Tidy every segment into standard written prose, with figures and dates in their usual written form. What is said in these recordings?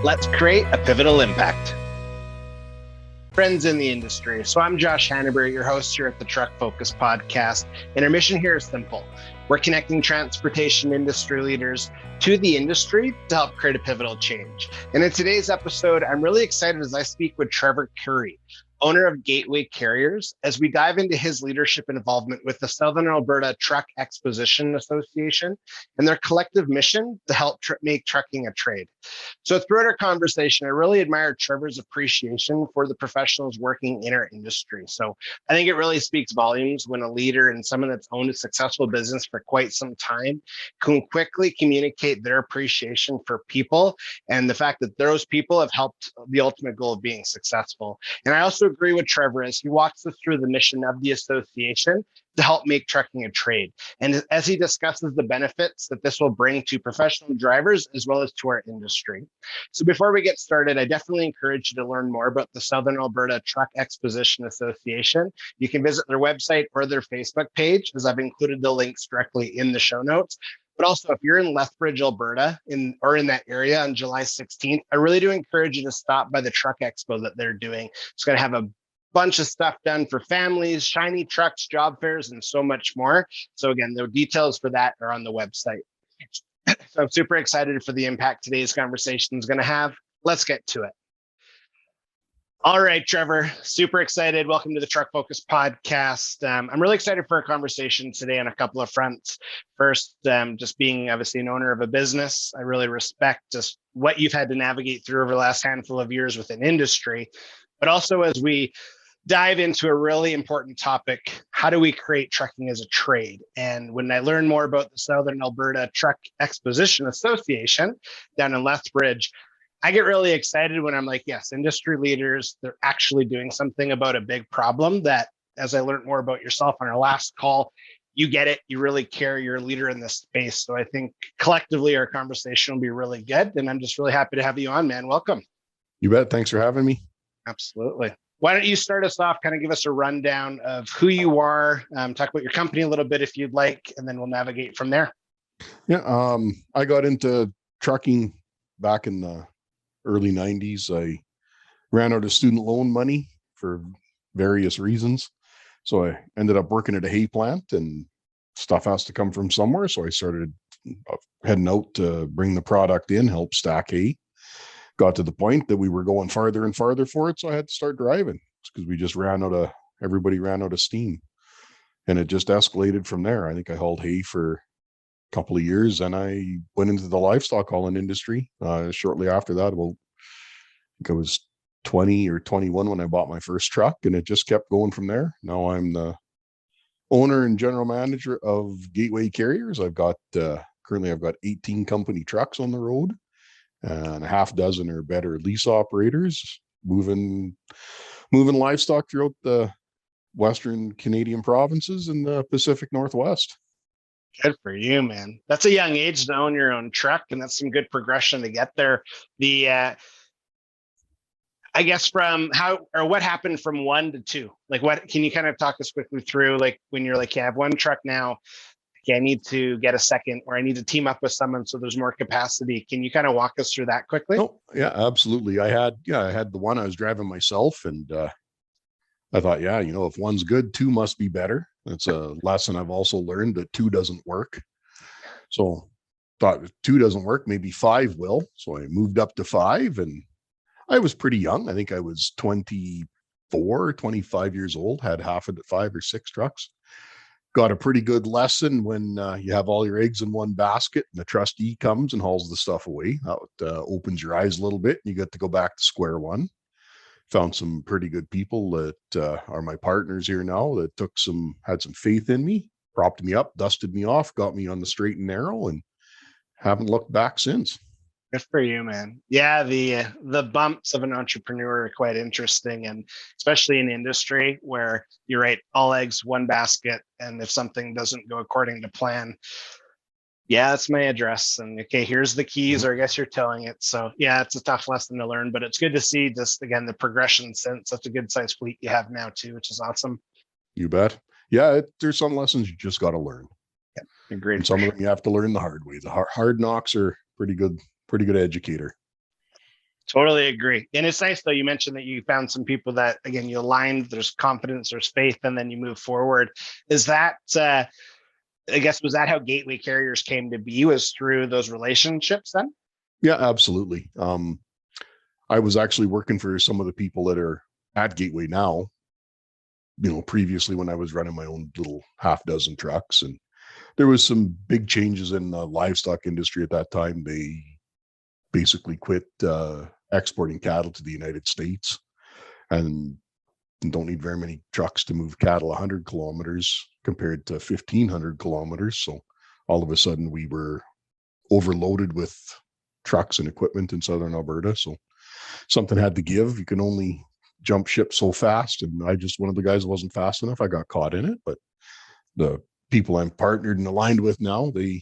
Let's create a pivotal impact. Friends in the industry. So I'm Josh Hannaberry, your host here at the Truck Focus podcast. And our mission here is simple. We're connecting transportation industry leaders to the industry to help create a pivotal change. And in today's episode, I'm really excited as I speak with Trevor Currie, owner of Gateway Carriers, as we dive into his leadership and involvement with the Southern Alberta Truck Exposition Association and their collective mission to help make trucking a trade. So throughout our conversation, I really admire Trevor's appreciation for the professionals working in our industry. So I think it really speaks volumes when a leader and someone that's owned a successful business for quite some time can quickly communicate their appreciation for people and the fact that those people have helped the ultimate goal of being successful. And I also agree with Trevor as he walks us through the mission of the association to help make trucking a trade. And as he discusses the benefits that this will bring to professional drivers as well as to our industry. So before we get started, I definitely encourage you to learn more about the Southern Alberta Truck Exposition Association. You can visit their website or their Facebook page, as I've included the links directly in the show notes. But also, if you're in Lethbridge, Alberta, in that area on July 16th, I really do encourage you to stop by the Truck Expo that they're doing. It's going to have a bunch of stuff done for families, shiny trucks, job fairs, and so much more. So again, the details for that are on the website. So I'm super excited for the impact today's conversation is going to have. Let's get to it. All right, Trevor, super excited. Welcome to the Truck Focus podcast. I'm really excited for our conversation today on a couple of fronts. First, just being obviously an owner of a business, I really respect just what you've had to navigate through over the last handful of years within industry, but also as we dive into a really important topic, how do we create trucking as a trade? And when I learned more about the Southern Alberta Truck Exposition Association down in Lethbridge, I get really excited when I'm like, yes, industry leaders, they're actually doing something about a big problem that, as I learned more about yourself on our last call, you get it, you really care, you're a leader in this space. So I think collectively our conversation will be really good. And I'm just really happy to have you on, man. Welcome. You bet. Thanks for having me. Absolutely. Why don't you start us off, kind of give us a rundown of who you are, talk about your company a little bit if you'd like, and then we'll navigate from there. Yeah, I got into trucking back in the early 90s. I ran out of student loan money for various reasons. So I ended up working at a hay plant and stuff has to come from somewhere. So I started heading out to bring the product in, help stack hay. Got to the point that we were going farther and farther for it. So I had to start driving because we just everybody ran out of steam. And it just escalated from there. I think I hauled hay for a couple of years and I went into the livestock hauling industry. Shortly after that, I think I was 20 or 21 when I bought my first truck and it just kept going from there. Now I'm the owner and general manager of Gateway Carriers. Currently I've got 18 company trucks on the road. And a half dozen or better lease operators moving livestock throughout the Western Canadian provinces and the Pacific Northwest. Good for you, man. That's a young age to own your own truck, and that's some good progression to get there. I guess what happened from 1 to 2? Like, what can you kind of talk us quickly through? Like when you're like, yeah, I have one truck now. I need to get a second, or I need to team up with someone so there's more capacity. Can you kind of walk us through that quickly? Oh, yeah, absolutely. I had the one I was driving myself, and I thought, if one's good, two must be better. That's a lesson I've also learned, that two doesn't work. So thought if two doesn't work, maybe five will. So I moved up to five, and I was pretty young. I think I was 24, 25 years old, had half of the 5 or 6 trucks. Got a pretty good lesson when you have all your eggs in one basket and the trustee comes and hauls the stuff away. That opens your eyes a little bit and you get to go back to square one. Found some pretty good people that are my partners here now that had some faith in me, propped me up, dusted me off, got me on the straight and narrow, and haven't looked back since. Good for you, man. Yeah, the bumps of an entrepreneur are quite interesting, and especially in industry where you're right, all eggs, one basket, and if something doesn't go according to plan, yeah, that's my address, and okay, here's the keys, or I guess you're telling it. So yeah, it's a tough lesson to learn, but it's good to see just again the progression since such a good sized fleet you have now too, which is awesome. You bet. Yeah, there's some lessons you just got to learn. Yeah, agreed. And some of them you have to learn the hard way. The hard knocks are pretty good educator. Totally agree. And it's nice though, you mentioned that you found some people that, again, you aligned, there's confidence, there's faith, and then you move forward. Is that, I guess, was that how Gateway Carriers came to be, was through those relationships then? Yeah, absolutely. I was actually working for some of the people that are at Gateway now, previously when I was running my own little half dozen trucks, and there was some big changes in the livestock industry at that time. They basically quit exporting cattle to the United States and don't need very many trucks to move cattle 100 kilometers compared to 1,500 kilometers. So all of a sudden we were overloaded with trucks and equipment in southern Alberta. So something had to give. You can only jump ship so fast. And I just, one of the guys wasn't fast enough. I got caught in it. But the people I'm partnered and aligned with now, they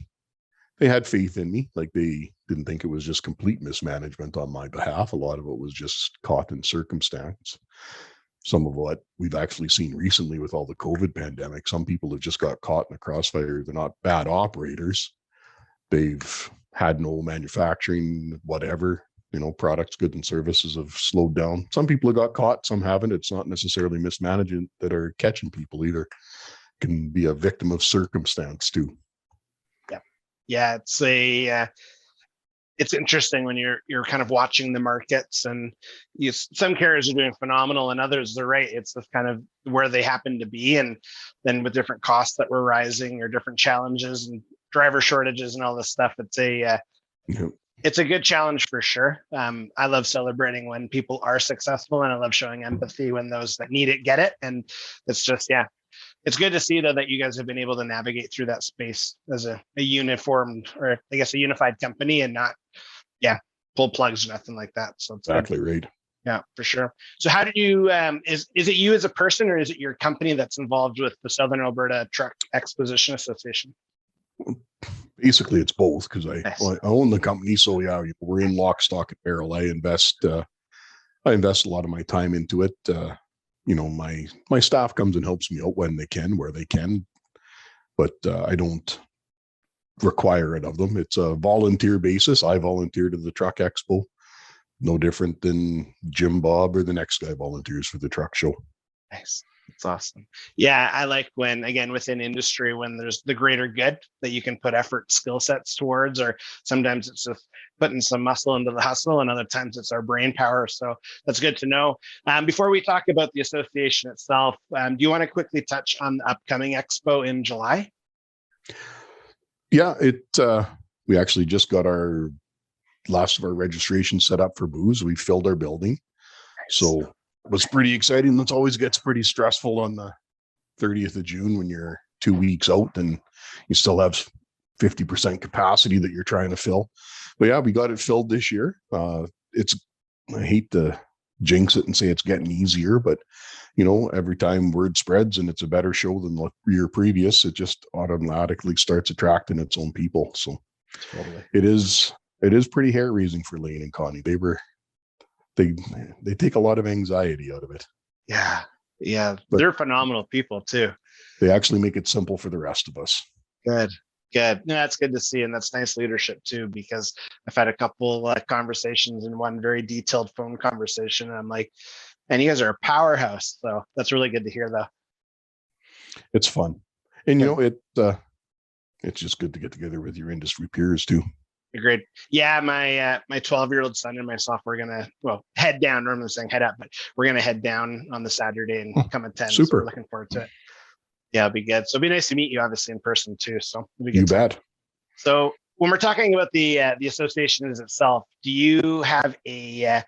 had faith in me. Like, they didn't think it was just complete mismanagement on my behalf. A lot of it was just caught in circumstance. Some of what we've actually seen recently with all the COVID pandemic, some people have just got caught in a crossfire. They're not bad operators. They've had no manufacturing, whatever, products, goods and services have slowed down. Some people have got caught, some haven't. It's not necessarily mismanagement that are catching people either. It can be a victim of circumstance too. Yeah, it's interesting when you're kind of watching the markets, and some carriers are doing phenomenal and others, they're right. It's just kind of where they happen to be. And then with different costs that were rising or different challenges and driver shortages and all this stuff, it's a good challenge for sure. I love celebrating when people are successful, and I love showing empathy when those that need it get it. And it's just, it's good to see though that you guys have been able to navigate through that space as a uniformed, or I guess a unified company, and not pull plugs or nothing like that. So it's exactly good. Right. Yeah, for sure. So how did you is it you as a person, or is it your company that's involved with the Southern Alberta Truck Exposition Association? Basically it's both, because I own the company. So we're in lock, stock, and barrel. I invest a lot of my time into it. My staff comes and helps me out when they can, where they can, but I don't require it of them. It's a volunteer basis. I volunteer to the Truck Expo, no different than Jim Bob or the next guy volunteers for the truck show. Nice. It's awesome. Yeah, I like when, again, within industry, when there's the greater good that you can put effort, skill sets towards, or sometimes it's just putting some muscle into the hustle, and other times it's our brain power. So that's good to know. Before we talk about the association itself, do you want to quickly touch on the upcoming expo in July? Yeah, we actually just got our last of our registration set up for booze. We filled our building. Nice. So it was pretty exciting. That always gets pretty stressful on the 30th of June when you're 2 weeks out and you still have 50% capacity that you're trying to fill. But yeah, we got it filled this year. I hate to jinx it and say it's getting easier, but every time word spreads and it's a better show than the year previous, it just automatically starts attracting its own people. So totally. It is pretty hair raising for Lane and Connie. They take a lot of anxiety out of it. Yeah. But they're phenomenal people too. They actually make it simple for the rest of us. Good. No, that's good to see. And that's nice leadership too, because I've had a couple conversations, and one very detailed phone conversation. And I'm like, and you guys are a powerhouse. So that's really good to hear though. It's fun. And it's just good to get together with your industry peers too. Agreed. Yeah, my 12-year-old son and myself, we're gonna head down. Normally saying head up, but we're gonna head down on the Saturday and come attend. Super. So we're looking forward to it. Yeah, it'll be good. So it'll be nice to meet you, obviously, in person too. So it'll be good. You bet. So when we're talking about the association as itself, do you have a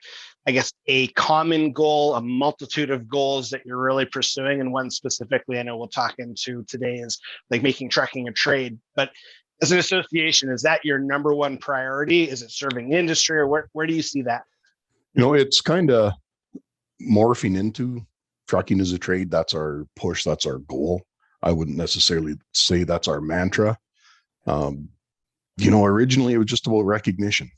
common goal, a multitude of goals that you're really pursuing? And one specifically, I know we'll talk into today, is like making trucking a trade. But as an association, is that your number one priority? Is it serving industry, or where do you see that? It's kind of morphing into trucking as a trade. That's our push. That's our goal. I wouldn't necessarily say that's our mantra. Originally it was just about recognition.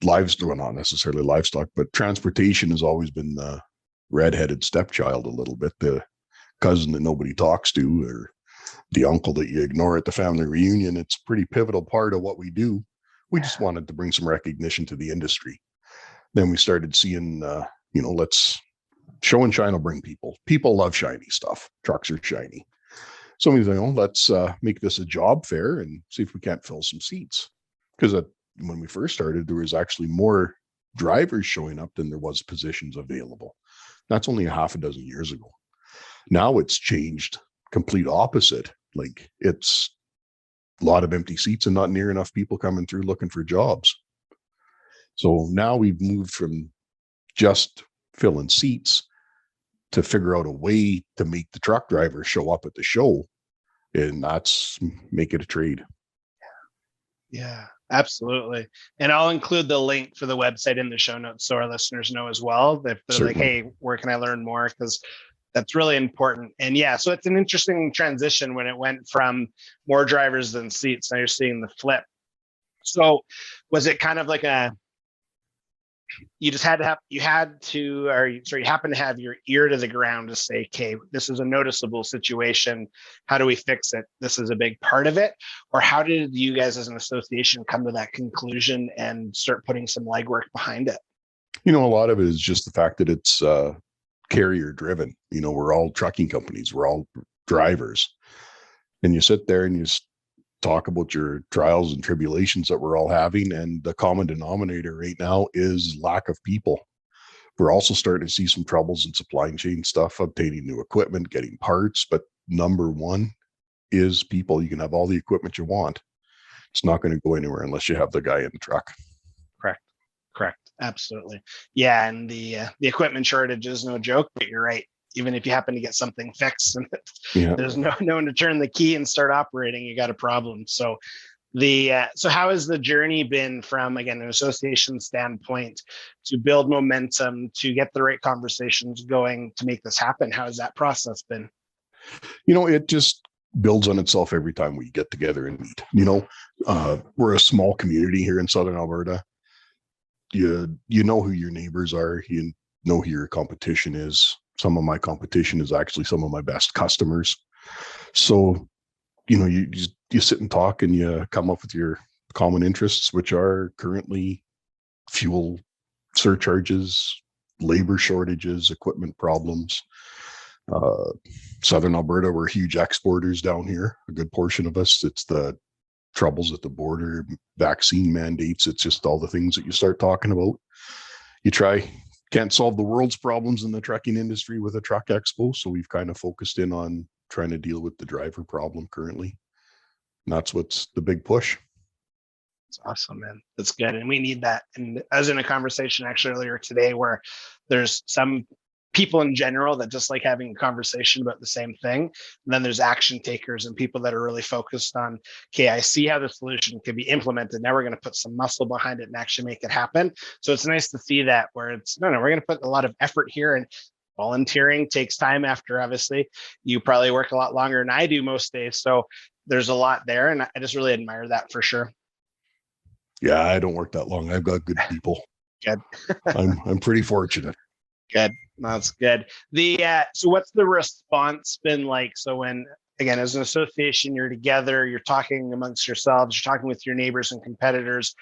Livestock, well, not necessarily livestock, but transportation has always been the redheaded stepchild a little bit, the cousin that nobody talks to, or the uncle that you ignore at the family reunion. It's a pretty pivotal part of what we do. We just wanted to bring some recognition to the industry. Then we started seeing, let's show and shine will bring people. People love shiny stuff. Trucks are shiny. So we think, let's make this a job fair and see if we can't fill some seats. Because when we first started, there was actually more drivers showing up than there was positions available. That's only a half a dozen years ago. Now it's changed complete opposite. Like, it's a lot of empty seats and not near enough people coming through looking for jobs. So now we've moved from just filling seats to figure out a way to make the truck drivers show up at the show, and that's make it a trade. Yeah, absolutely. And I'll include the link for the website in the show notes so our listeners know as well, if they're Certainly. like, hey, where can I learn more? Because that's really important. And yeah, so it's an interesting transition when it went from more drivers than seats. Now you're seeing the flip. So was it kind of like you happened to have your ear to the ground to say, okay, this is a noticeable situation. How do we fix it? This is a big part of it. Or how did you guys as an association come to that conclusion and start putting some legwork behind it? A lot of it is just the fact that it's carrier driven. We're all trucking companies. We're all drivers. And you sit there and you talk about your trials and tribulations that we're all having. And the common denominator right now is lack of people. We're also starting to see some troubles in supply chain stuff, obtaining new equipment, getting parts. But number one is people. You can have all the equipment you want. It's not going to go anywhere unless you have the guy in the truck. Correct. Absolutely. Yeah. And the equipment shortage is no joke, but you're right. Even if you happen to get something fixed and there's no one to turn the key and start operating, you got a problem. So so how has the journey been from, again, an association standpoint to build momentum, to get the right conversations going, to make this happen? How has that process been? It just builds on itself every time we get together and meet. We're a small community here in Southern Alberta. You know who your neighbors are. You know who your competition is. Some of my competition is actually some of my best customers. So, you sit and talk and you come up with your common interests, which are currently fuel surcharges, labor shortages, equipment problems. Southern Alberta, we're huge exporters down here. A good portion of us, it's the troubles at the border, vaccine mandates. It's just all the things that you start talking about. Can't solve the world's problems in the trucking industry with a truck expo. So we've kind of focused in on trying to deal with the driver problem currently. And that's what's the big push. It's awesome, man. That's good. And we need that. And I was in a conversation actually earlier today where there's some people in general that just like having a conversation about the same thing. And then there's action takers and people that are really focused on, okay, I see how the solution can be implemented. Now we're going to put some muscle behind it and actually make it happen. So it's nice to see that where it's, no, we're going to put a lot of effort here, and volunteering takes time after, obviously. You probably work a lot longer than I do most days. So there's a lot there. And I just really admire that for sure. Yeah, I don't work that long. I've got good people. Good. I'm pretty fortunate. Good. That's good. So what's the response been like? So when, again, as an association, you're together, you're talking amongst yourselves, you're talking with your neighbors and competitors.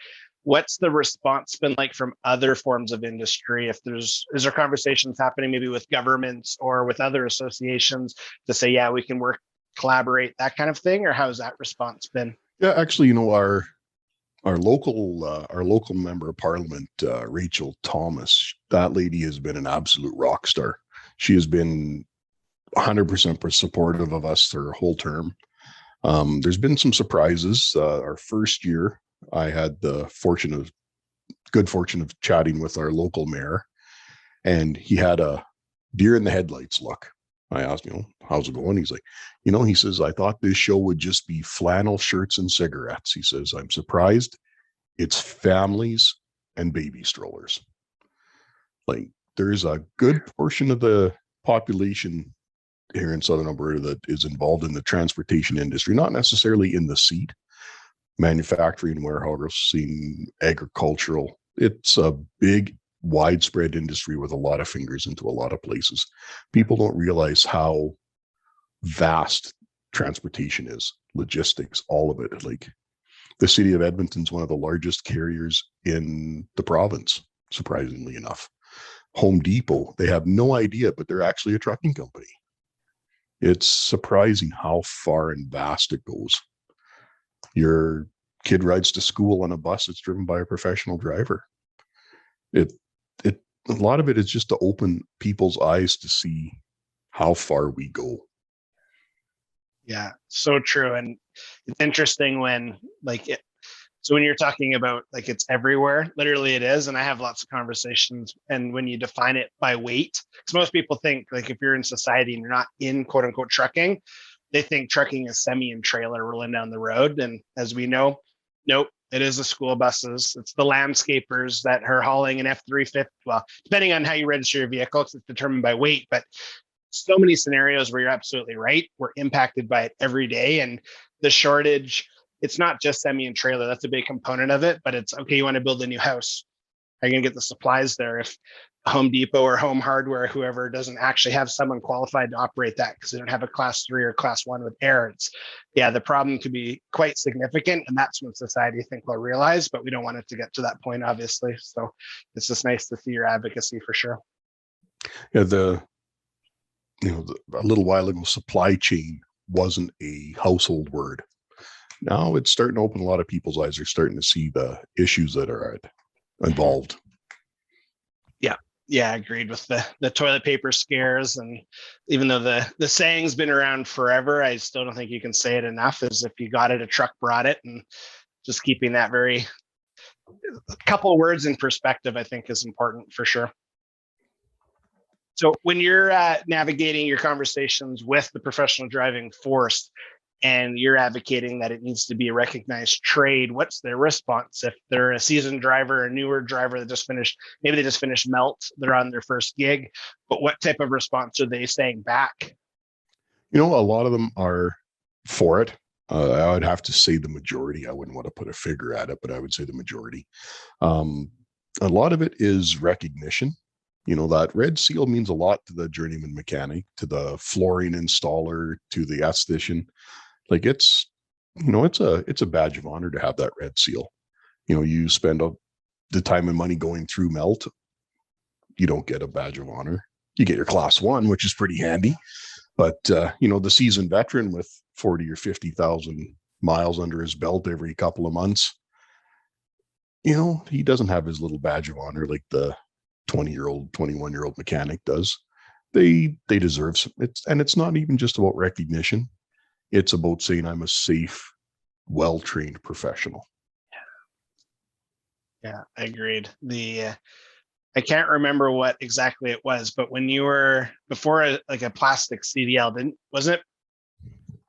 What's the response been like from other forms of industry? Is there conversations happening maybe with governments or with other associations to say, yeah, we can work, collaborate, that kind of thing? Or how's that response been? Yeah, actually, our local member of parliament, Rachel Thomas, that lady has been an absolute rock star. She has been 100% supportive of us her whole term. There's been some surprises. Our first year, I had the good fortune of chatting with our local mayor, and he had a deer in the headlights look. I asked, how's it going? He's like, he says, I thought this show would just be flannel shirts and cigarettes. He says, I'm surprised it's families and baby strollers. Like, there's a good portion of the population here in Southern Alberta that is involved in the transportation industry, not necessarily in the seat, manufacturing, warehousing, agricultural. It's a big, widespread industry with a lot of fingers into a lot of places. People don't realize how vast transportation is, logistics, all of it. Like, The city of Edmonton's one of the largest carriers in the province, surprisingly enough. Home Depot, they have no idea, but they're actually a trucking company. It's surprising how far and vast it goes. Your kid rides to school on a bus that's driven by a professional driver. It a lot of it is just to open people's eyes to see how far we go. Yeah, so true. And it's interesting when so when you're talking about like it's everywhere, literally it is. And I have lots of conversations. And when you define it by weight, because most people think like if you're in society and you're not in quote unquote trucking, they think trucking is semi and trailer rolling down the road. And as we know, nope, it is the school buses. It's the landscapers that are hauling an F-350. Well, depending on how you register your vehicle, it's determined by weight, but so many scenarios where you're absolutely right. We're impacted by it every day. And the shortage, it's not just semi and trailer. That's a big component of it, but it's okay. You want to build a new house. Are you going to get the supplies there if Home Depot or Home Hardware, whoever, doesn't actually have someone qualified to operate that because they don't have a class 3 or class 1 with air? The problem could be quite significant. And that's when society, I think, will realize, but we don't want it to get to that point, obviously. So it's just nice to see your advocacy for sure. Yeah, a little while ago, supply chain wasn't a household word. Now it's starting to open a lot of people's eyes. They're starting to see the issues that are involved. Yeah, agreed with the toilet paper scares. And even though the saying's been around forever, I still don't think you can say it enough, is if you got it, a truck brought it. And just keeping that a couple of words in perspective, I think, is important for sure. So when you're navigating your conversations with the professional driving force and you're advocating that it needs to be a recognized trade, what's their response? If they're a seasoned driver, a newer driver that maybe they just finished Melt, they're on their first gig, but what type of response are they saying back? A lot of them are for it. I would have to say the majority. I wouldn't want to put a figure at it, but I would say the majority. A lot of it is recognition. That red seal means a lot to the journeyman mechanic, to the flooring installer, to the esthetician. Like it's a badge of honor to have that red seal. You spend the time and money going through Melt. You don't get a badge of honor. You get your class 1, which is pretty handy. But the seasoned veteran with 40 or 50,000 miles under his belt every couple of months, he doesn't have his little badge of honor like the 20-year-old, 21-year-old mechanic does. They deserve and it's not even just about recognition. It's about saying I'm a safe, well-trained professional. Yeah, I agreed. I can't remember what exactly it was, but when you were before a plastic CDL, wasn't it?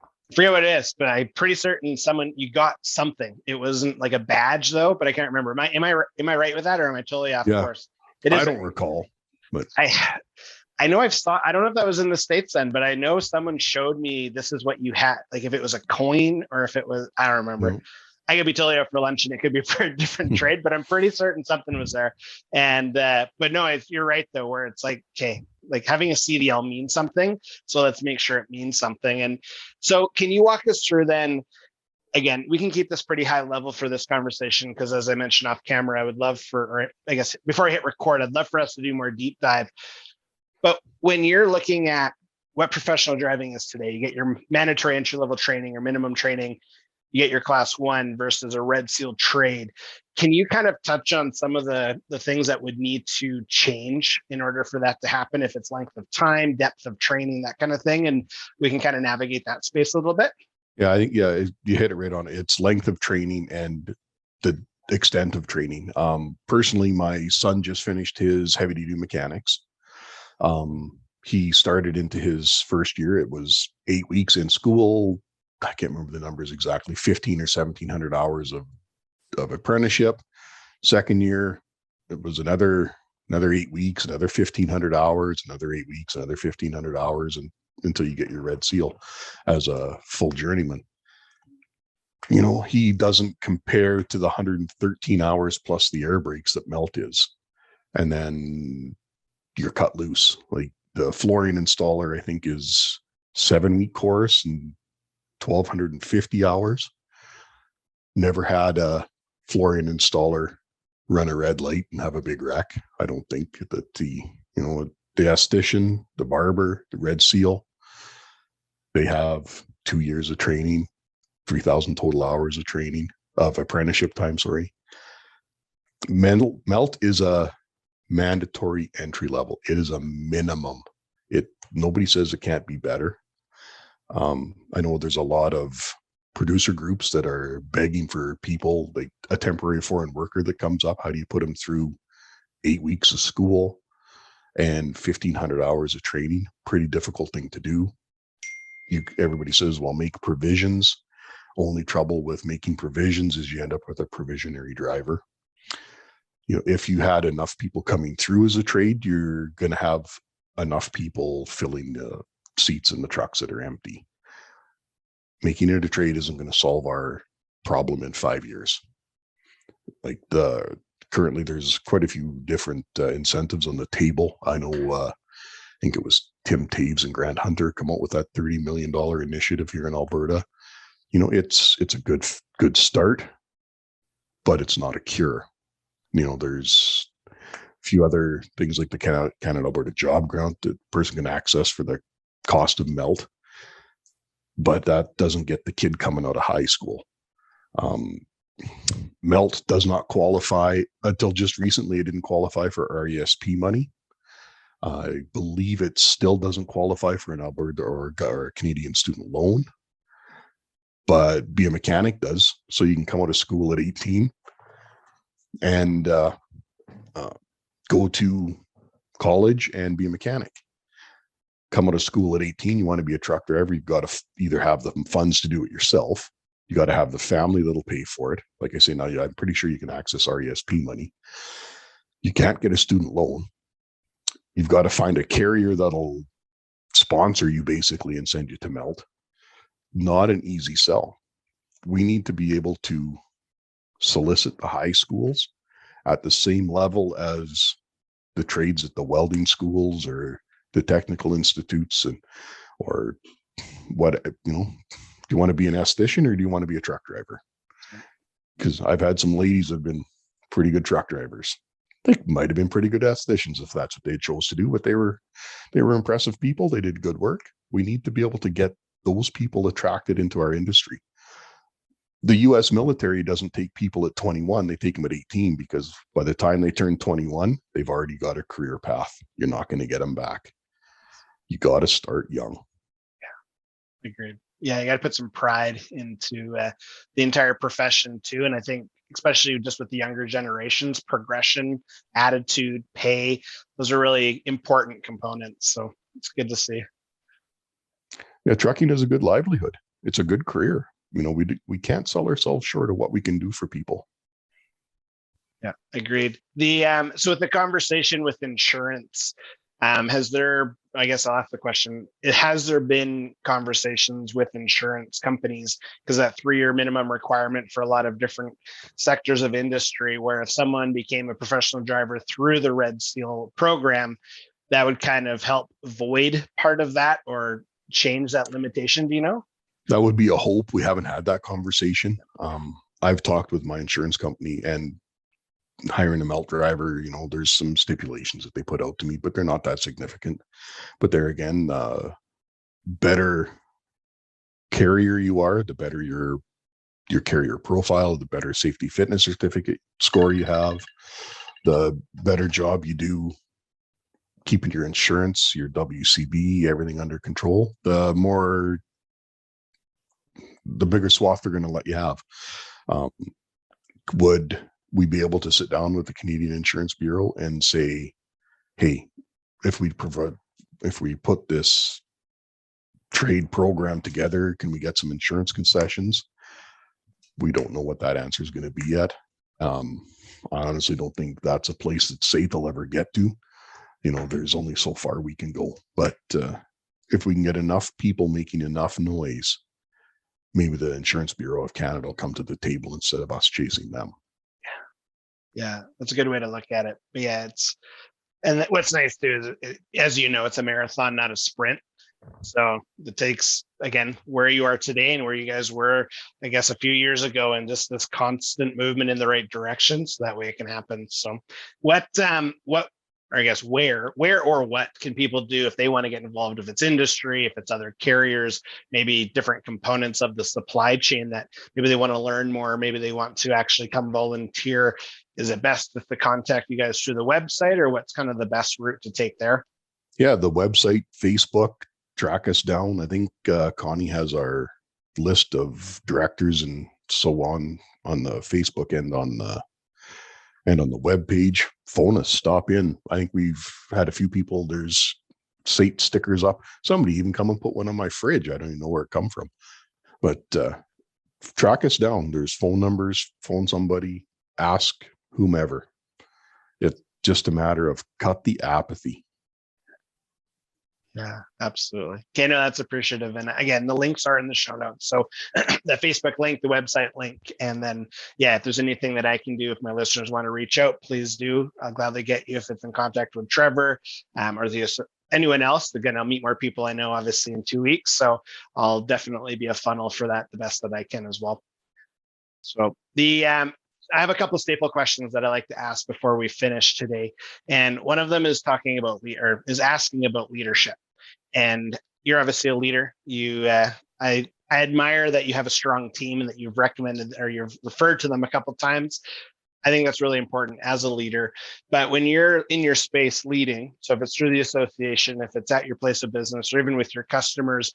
I forget what it is, but I'm pretty certain you got something. It wasn't like a badge though, but I can't remember. Am I right with that, or am I totally off course? I don't recall, but I know I don't know if that was in the States then, but I know someone showed me this is what you had, like if it was a coin or if it was, I don't remember. No. I could be totally up for lunch and it could be for a different trade, but I'm pretty certain something was there. And, but no, you're right though, where it's like, okay, like having a CDL means something. So let's make sure it means something. And so can you walk us through then, again, we can keep this pretty high level for this conversation, because as I mentioned off camera, I would love or I guess before I hit record, I'd love for us to do more deep dive. But when you're looking at what professional driving is today, you get your mandatory entry level training or minimum training, you get your class 1 versus a red seal trade. Can you kind of touch on some of the things that would need to change in order for that to happen? If it's length of time, depth of training, that kind of thing, and we can kind of navigate that space a little bit. Yeah, I think, you hit it right on. It's length of training and the extent of training. Personally, my son just finished his heavy duty mechanics. He started into his first year. It was 8 weeks in school. I can't remember the numbers exactly, 15 or 1700 hours of apprenticeship. Second year, it was another 8 weeks, another 1500 hours, another 8 weeks, another 1500 hours, and until you get your red seal as a full journeyman. He doesn't compare to the 113 hours plus the air brakes that Melt is. And then you're cut loose. Like the flooring installer, I think, is 7-week course and 1,250 hours. Never had a flooring installer run a red light and have a big wreck. I don't think that the esthetician, the barber, the red seal, they have 2 years of training, 3,000 total hours of training, of apprenticeship time, sorry. Melt is a mandatory entry level. It is a minimum. Nobody says it can't be better. I know there's a lot of producer groups that are begging for people, like a temporary foreign worker that comes up. How do you put them through 8 weeks of school and 1,500 hours of training? Pretty difficult thing to do. Everybody says, well, make provisions. Only trouble with making provisions is you end up with a provisionary driver. If you had enough people coming through as a trade, you're going to have enough people filling the seats in the trucks that are empty. Making it a trade isn't going to solve our problem in 5 years. Currently there's quite a few different incentives on the table. I know, I think it was Tim Taves and Grant Hunter come out with that $30 million initiative here in Alberta. It's a good start, but it's not a cure. There's a few other things like the Canada Alberta job grant that person can access for the cost of melt, but that doesn't get the kid coming out of high school. Melt does not qualify until just recently. It didn't qualify for RESP money. I believe it still doesn't qualify for an Alberta or a Canadian student loan, but be a mechanic does. So you can come out of school at 18 and go to college and be a mechanic. Come out of school at 18, you want to be a truck driver, you've got to either have the funds to do it yourself. You got to have the family that'll pay for it. Like I say, now I'm pretty sure you can access RESP money. You can't get a student loan. You've got to find a carrier that'll sponsor you basically and send you to melt. Not an easy sell. We need to be able to solicit the high schools at the same level as the trades at the welding schools or the technical institutes, or what, do you want to be an esthetician or do you want to be a truck driver? Because I've had some ladies that have been pretty good truck drivers. They might have been pretty good estheticians if that's what they chose to do, but they were impressive people. They did good work. We need to be able to get those people attracted into our industry. The U.S. military doesn't take people at 21. They take them at 18 because by the time they turn 21, they've already got a career path. You're not going to get them back. You got to start young. Yeah, agreed. Yeah, you got to put some pride into the entire profession too. And I think especially just with the younger generations, progression, attitude, pay, those are really important components. So it's good to see. Yeah, trucking is a good livelihood. It's a good career. We can't sell ourselves short of what we can do for people. Yeah, agreed. So with the conversation with insurance, has there, I guess I'll ask the question, has there been conversations with insurance companies? Because that 3-year minimum requirement for a lot of different sectors of industry, where if someone became a professional driver through the Red Seal program, that would kind of help void part of that or change that limitation. Do you know? That would be a hope. We haven't had that conversation. I've talked with my insurance company, and hiring a melt driver, there's some stipulations that they put out to me, but they're not that significant. But there again, better carrier you are, the better your carrier profile, the better safety fitness certificate score you have, the better job you do keeping your insurance, your WCB, everything under control, the bigger swath they're going to let you have. Would we be able to sit down with the Canadian Insurance Bureau and say, hey, if we put this trade program together, can we get some insurance concessions? We don't know what that answer is going to be yet. I honestly don't think that's a place that safe will ever get to. There's only so far we can go. But if we can get enough people making enough noise, maybe the Insurance Bureau of Canada will come to the table instead of us chasing them. Yeah, that's a good way to look at it. But yeah, what's nice too is, as you know, it's a marathon, not a sprint. So it takes, again, where you are today and where you guys were, I guess, a few years ago, and just this constant movement in the right direction, so that way it can happen. So what, or I guess where or what can people do if they want to get involved, if it's industry, if it's other carriers, maybe different components of the supply chain that maybe they want to learn more, maybe they want to actually come volunteer? Is it best if to contact you guys through the website, or what's kind of the best route to take there? Yeah, the website, Facebook, track us down. I think Connie has our list of directors and so on the Facebook and on the web page. Phone us, stop in. I think we've had a few people. There's Sate stickers up. Somebody even come and put one on my fridge. I don't even know where it come from, but track us down. There's phone numbers. Phone somebody. Ask whomever. It's just a matter of cut the apathy. Yeah, absolutely. Okay, no, that's appreciative. And again, the links are in the show notes. So the Facebook link, the website link, and then, yeah, if there's anything that I can do, if my listeners want to reach out, please do. I'll gladly get you if it's in contact with Trevor or anyone else. Again, I'll meet more people I know, obviously, in 2 weeks. So I'll definitely be a funnel for that the best that I can as well. So I have a couple of staple questions that I like to ask before we finish today. And one of them is talking about is asking about leadership. And you're obviously a leader. I admire that you have a strong team and that you've recommended or you've referred to them a couple of times. I think that's really important as a leader. But when you're in your space leading, so if it's through the association, if it's at your place of business, or even with your customers,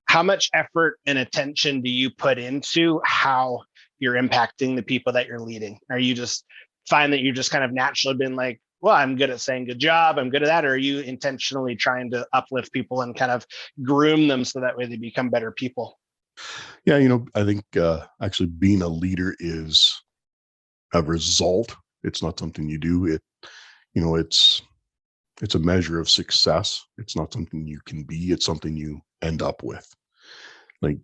how much effort and attention do you put into how you're impacting the people that you're leading? Are you just find that you just kind of naturally been like, well, I'm good at saying good job, I'm good at that? Or are you intentionally trying to uplift people and kind of groom them so that way they become better people? Yeah, I think actually being a leader is a result. It's not something you do. It's a measure of success. It's not something you can be. It's something you end up with. Like,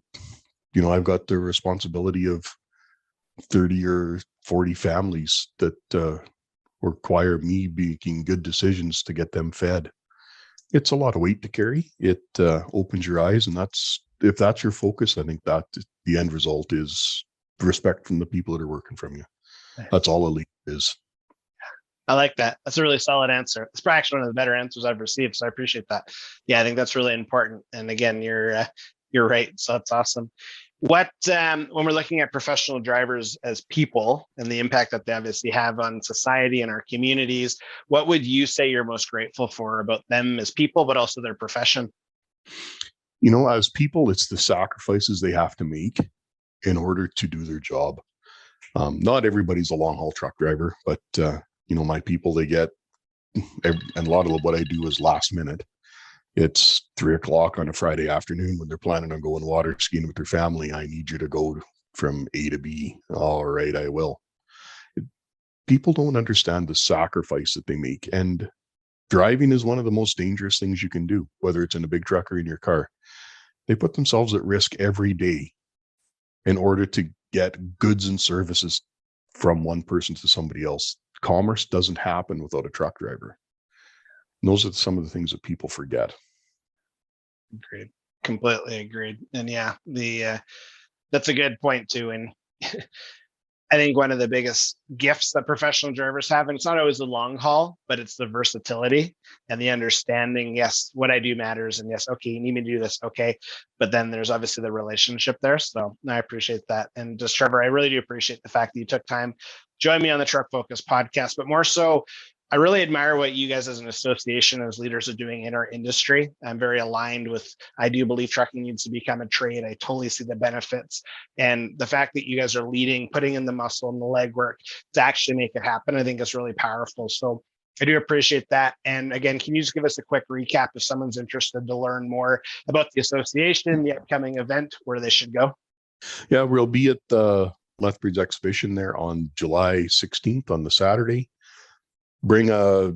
I've got the responsibility of 30 or 40 families that require me making good decisions to get them fed. It's a lot of weight to carry. It opens your eyes, and if that's your focus, I think that the end result is respect from the people that are working from you. That's all a leader is. I like that. That's a really solid answer. It's probably actually one of the better answers I've received. So I appreciate that. Yeah, I think that's really important. And again, you're right. So that's awesome. What when we're looking at professional drivers as people and the impact that they obviously have on society and our communities, what would you say you're most grateful for about them as people, but also their profession? As people, it's the sacrifices they have to make in order to do their job. Not everybody's a long haul truck driver, but my people, they get, and a lot of what I do is last minute. It's 3:00 on a Friday afternoon when they're planning on going water skiing with their family. I need you to go from A to B. All right, I will. People don't understand the sacrifice that they make. And driving is one of the most dangerous things you can do, whether it's in a big truck or in your car. They put themselves at risk every day in order to get goods and services from one person to somebody else. Commerce doesn't happen without a truck driver. And those are some of the things that people forget. Agreed. Completely agreed. And yeah, that's a good point too. And I think one of the biggest gifts that professional drivers have, and it's not always the long haul, but it's the versatility and the understanding. Yes, what I do matters. And yes, okay, you need me to do this. Okay. But then there's obviously the relationship there. So I appreciate that. And just Trevor, I really do appreciate the fact that you took time, join me on the Truck Focus podcast, but more so, I really admire what you guys as an association, as leaders, are doing in our industry. I'm very aligned with, I do believe trucking needs to become a trade. I totally see the benefits. And the fact that you guys are leading, putting in the muscle and the legwork to actually make it happen, I think is really powerful. So I do appreciate that. And again, can you just give us a quick recap if someone's interested to learn more about the association, the upcoming event, where they should go? Yeah, we'll be at the Lethbridge Exposition there on July 16th on the Saturday. Bring a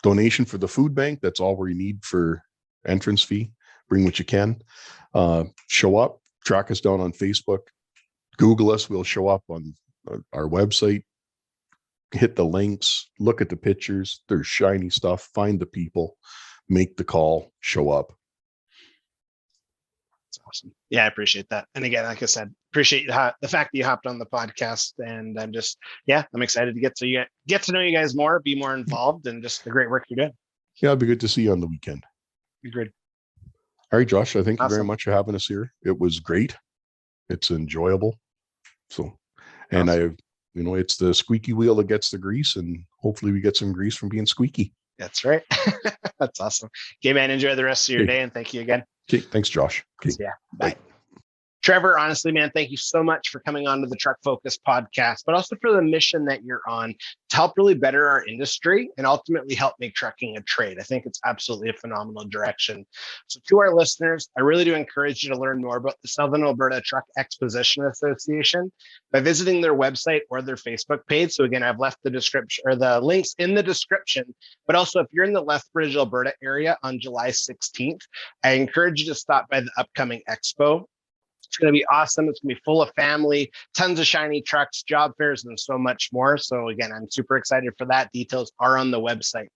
donation for the food bank. That's all we need for entrance fee. Bring what you can. Show up, track us down on Facebook, Google us. We'll show up on our website. Hit the links, look at the pictures. There's shiny stuff. Find the people, make the call, show up. That's awesome. Yeah, I appreciate that. And again, like I said, appreciate the fact that you hopped on the podcast. And I'm excited to get to know you guys more, be more involved, and just the great work you're doing. Yeah, it'd be good to see you on the weekend. Agreed. All right, Josh, I thank you very Awesome. much for having us here. It was great. It's enjoyable. So, and Awesome. it's the squeaky wheel that gets the grease, and hopefully we get some grease from being squeaky. That's right. That's awesome. Okay, man, enjoy the rest of your day, and thank you again. Okay, thanks, Josh. Okay, yeah, bye. Trevor, honestly, man, thank you so much for coming on to the Truck Focus podcast, but also for the mission that you're on to help really better our industry and ultimately help make trucking a trade. I think it's absolutely a phenomenal direction. So to our listeners, I really do encourage you to learn more about the Southern Alberta Truck Exposition Association by visiting their website or their Facebook page. So again, I've left the description or the links in the description, but also if you're in the Lethbridge, Alberta area on July 16th, I encourage you to stop by the upcoming expo. It's going to be awesome. It's going to be full of family, tons of shiny trucks, job fairs, and so much more. So again, I'm super excited for that. Details are on the website.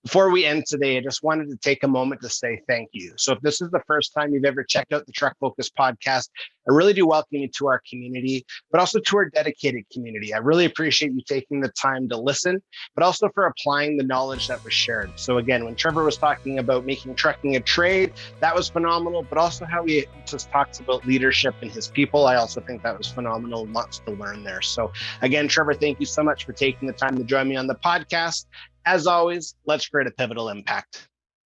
Before we end today, I just wanted to take a moment to say thank you. So if this is the first time you've ever checked out the Truck Focus podcast, I really do welcome you to our community, but also to our dedicated community. I really appreciate you taking the time to listen, but also for applying the knowledge that was shared. So again, when Trevor was talking about making trucking a trade, that was phenomenal, but also how he just talks about leadership and his people. I also think that was phenomenal. Lots to learn there. So again, Trevor, thank you so much for taking the time to join me on the podcast. As always, let's create a pivotal impact.